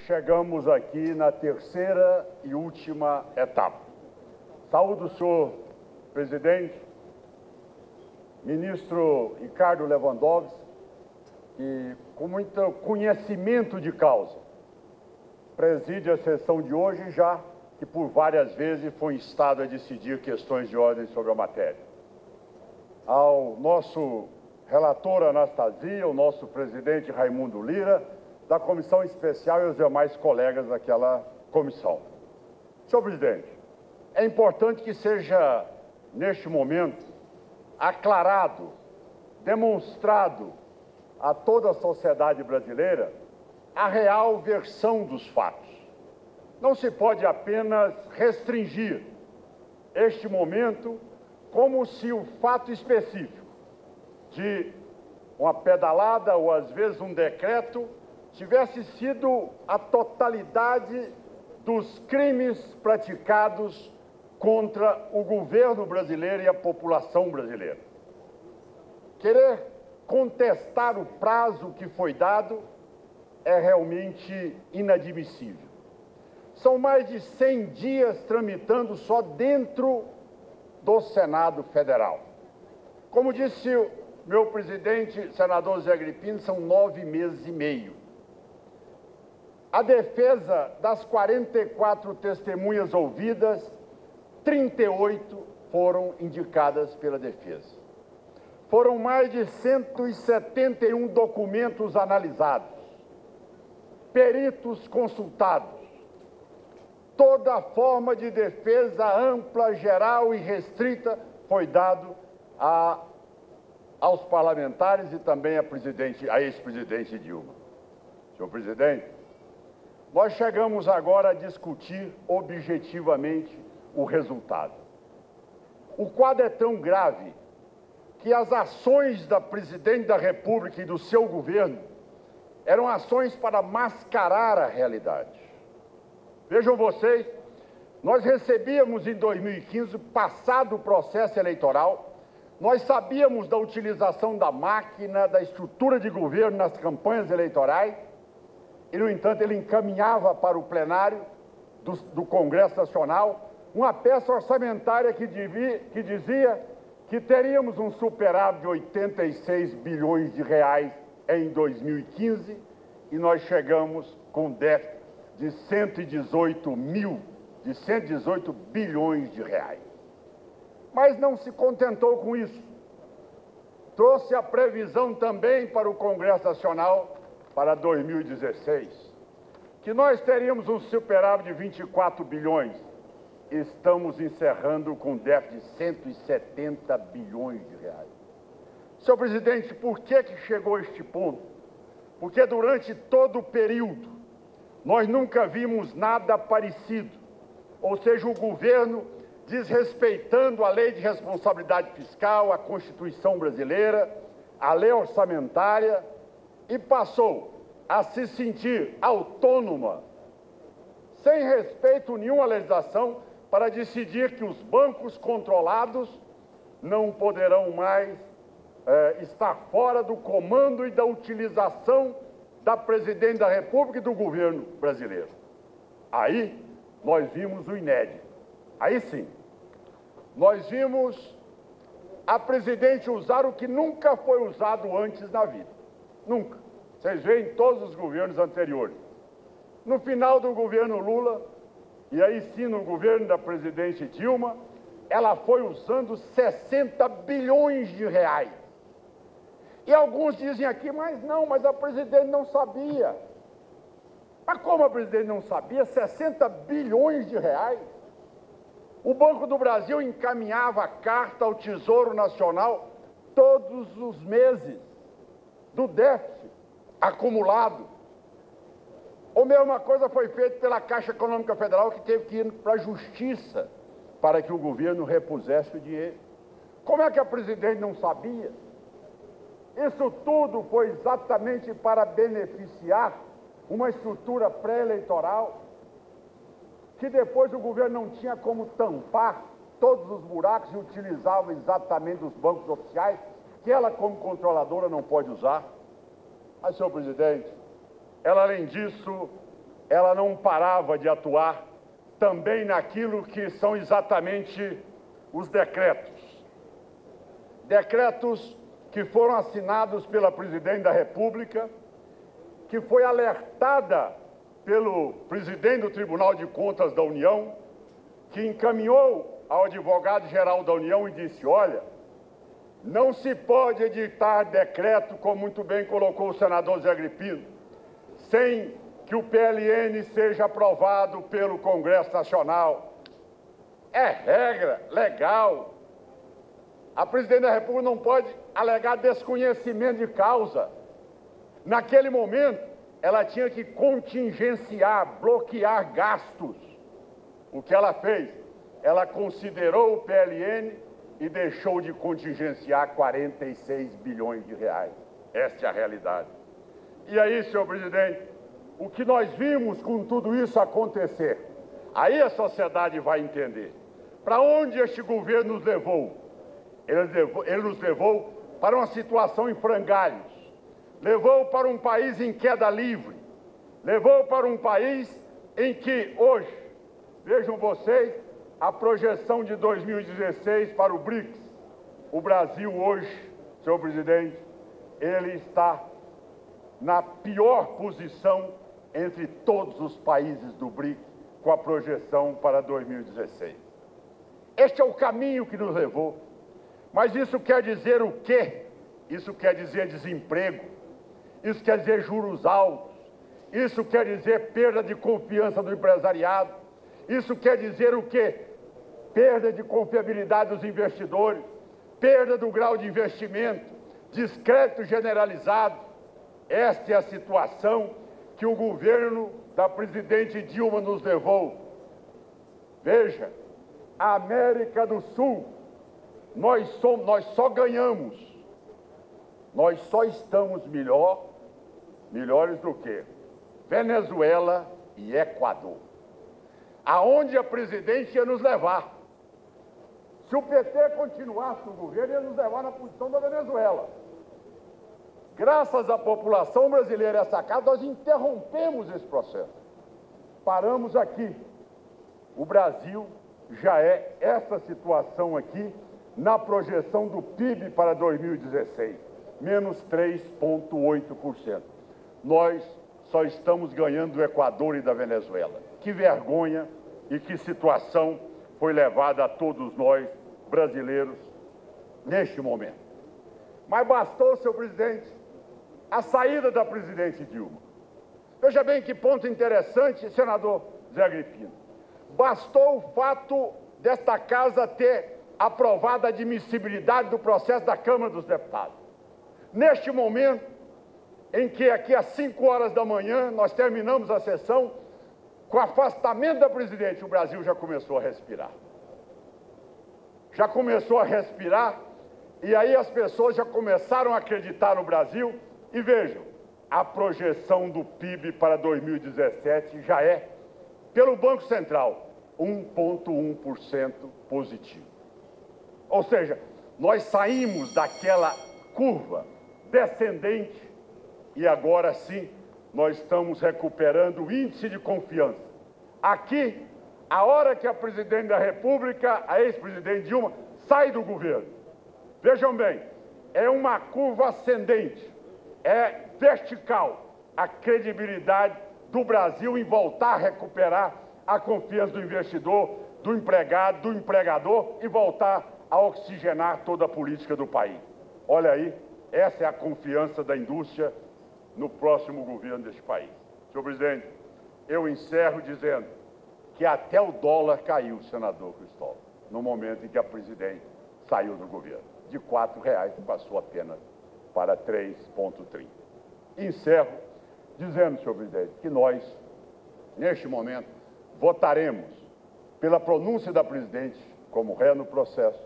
chegamos aqui na terceira e última etapa. Saúdo o senhor presidente, ministro Ricardo Lewandowski, que com muito conhecimento de causa preside a sessão de hoje, já que por várias vezes foi instado a decidir questões de ordem sobre a matéria. Ao nosso relator Anastasia, o nosso presidente Raimundo Lira, da comissão especial e os demais colegas daquela comissão. Senhor presidente, é importante que seja, neste momento, aclarado, demonstrado a toda a sociedade brasileira a real versão dos fatos. Não se pode apenas restringir este momento como se o fato específico de uma pedalada ou, às vezes, um decreto tivesse sido a totalidade dos crimes praticados contra o governo brasileiro e a população brasileira. Querer contestar o prazo que foi dado é realmente inadmissível. São mais de 100 dias tramitando só dentro do Senado Federal. Como disse o meu presidente, senador Zé Agripino, são 9 meses e meio. A defesa das 44 testemunhas ouvidas, 38 foram indicadas pela defesa. Foram mais de 171 documentos analisados, peritos consultados. Toda forma de defesa ampla, geral e restrita foi dado aos parlamentares e também a ex-presidente Dilma. Senhor presidente, nós chegamos agora a discutir objetivamente o resultado. O quadro é tão grave que as ações da presidente da República e do seu governo eram ações para mascarar a realidade. Vejam vocês, nós recebíamos em 2015, passado o processo eleitoral, nós sabíamos da utilização da máquina, da estrutura de governo nas campanhas eleitorais, e, no entanto, ele encaminhava para o plenário do Congresso Nacional uma peça orçamentária que dizia que teríamos um superávit de 86 bilhões de reais em 2015 e nós chegamos com déficit de 118 bilhões de reais. Mas não se contentou com isso. Trouxe a previsão também para o Congresso Nacional para 2016, que nós teríamos um superávit de 24 bilhões. Estamos encerrando com déficit de 170 bilhões de reais. Senhor presidente, por que chegou a este ponto? Porque durante todo o período nós nunca vimos nada parecido, ou seja, o governo desrespeitando a lei de responsabilidade fiscal, a Constituição brasileira, a lei orçamentária, e passou a se sentir autônoma, sem respeito nenhum à legislação, para decidir que os bancos controlados não poderão mais estar fora do comando e da utilização da presidente da República e do governo brasileiro. Aí nós vimos o inédito. Aí sim, nós vimos a presidente usar o que nunca foi usado antes na vida. Nunca. Vocês veem em todos os governos anteriores. No final do governo Lula, e aí sim no governo da presidente Dilma, ela foi usando 60 bilhões de reais. E alguns dizem aqui, mas a presidente não sabia. Mas como a presidente não sabia? 60 bilhões de reais? O Banco do Brasil encaminhava carta ao Tesouro Nacional todos os meses do déficit acumulado. Ou mesma coisa foi feita pela Caixa Econômica Federal, que teve que ir para a Justiça para que o governo repusesse o dinheiro. Como é que a presidente não sabia? Isso tudo foi exatamente para beneficiar uma estrutura pré-eleitoral que depois o governo não tinha como tampar todos os buracos e utilizava exatamente os bancos oficiais, que ela, como controladora, não pode usar. Mas, senhor presidente, ela, além disso, ela não parava de atuar também naquilo que são exatamente os decretos. Decretos que foram assinados pela Presidente da República, que foi alertada pelo Presidente do Tribunal de Contas da União, que encaminhou ao Advogado-Geral da União e disse: olha, não se pode editar decreto, como muito bem colocou o senador Zé Agripino, sem que o PLN seja aprovado pelo Congresso Nacional. É regra legal. A Presidente da República não pode alegar desconhecimento de causa. Naquele momento, ela tinha que contingenciar, bloquear gastos. O que ela fez? Ela considerou o PLN e deixou de contingenciar 46 bilhões de reais. Essa é a realidade. E aí, senhor presidente, o que nós vimos com tudo isso acontecer? Aí a sociedade vai entender. Para onde este governo nos levou? Ele nos levou para uma situação em frangalhos, levou para um país em queda livre, levou para um país em que hoje, vejam vocês, a projeção de 2016 para o BRICS, o Brasil hoje, senhor presidente, ele está na pior posição entre todos os países do BRICS com a projeção para 2016. Este é o caminho que nos levou. Mas isso quer dizer o quê? Isso quer dizer desemprego, isso quer dizer juros altos, isso quer dizer perda de confiança do empresariado, isso quer dizer o quê? Perda de confiabilidade dos investidores, perda do grau de investimento, descrédito generalizado. Esta é a situação que o governo da presidente Dilma nos levou. Veja, a América do Sul, nós só ganhamos, nós só estamos melhores do que Venezuela e Equador. Aonde a presidente ia nos levar? Se o PT continuasse no governo, ia nos levar na posição da Venezuela. Graças à população brasileira, essa casa, nós interrompemos esse processo. Paramos aqui. O Brasil já é essa situação aqui, na projeção do PIB para 2016, menos 3,8%. Nós só estamos ganhando do Equador e da Venezuela. Que vergonha e que situação foi levada a todos nós, brasileiros, neste momento. Mas bastou, senhor presidente, a saída da presidente Dilma. Veja bem que ponto interessante, senador Zé Agripino. Bastou o fato desta casa ter aprovada a admissibilidade do processo da Câmara dos Deputados. Neste momento, em que aqui às 5 horas da manhã nós terminamos a sessão, com o afastamento da presidente, o Brasil já começou a respirar. Já começou a respirar, e aí as pessoas já começaram a acreditar no Brasil. E vejam, a projeção do PIB para 2017 já é, pelo Banco Central, 1,1% positivo. Ou seja, nós saímos daquela curva descendente e agora sim nós estamos recuperando o índice de confiança. Aqui, a hora que a presidente da República, a ex-presidente Dilma, sai do governo, vejam bem, é uma curva ascendente, é vertical a credibilidade do Brasil em voltar a recuperar a confiança do investidor, do empregado, do empregador e voltar a oxigenar toda a política do país. Olha aí, essa é a confiança da indústria no próximo governo deste país. Senhor presidente, eu encerro dizendo que até o dólar caiu, senador Cristóvão, no momento em que a presidente saiu do governo. De R$ 4,00 passou apenas para 3,30. Encerro dizendo, senhor presidente, que nós, neste momento, votaremos pela pronúncia da presidente como ré no processo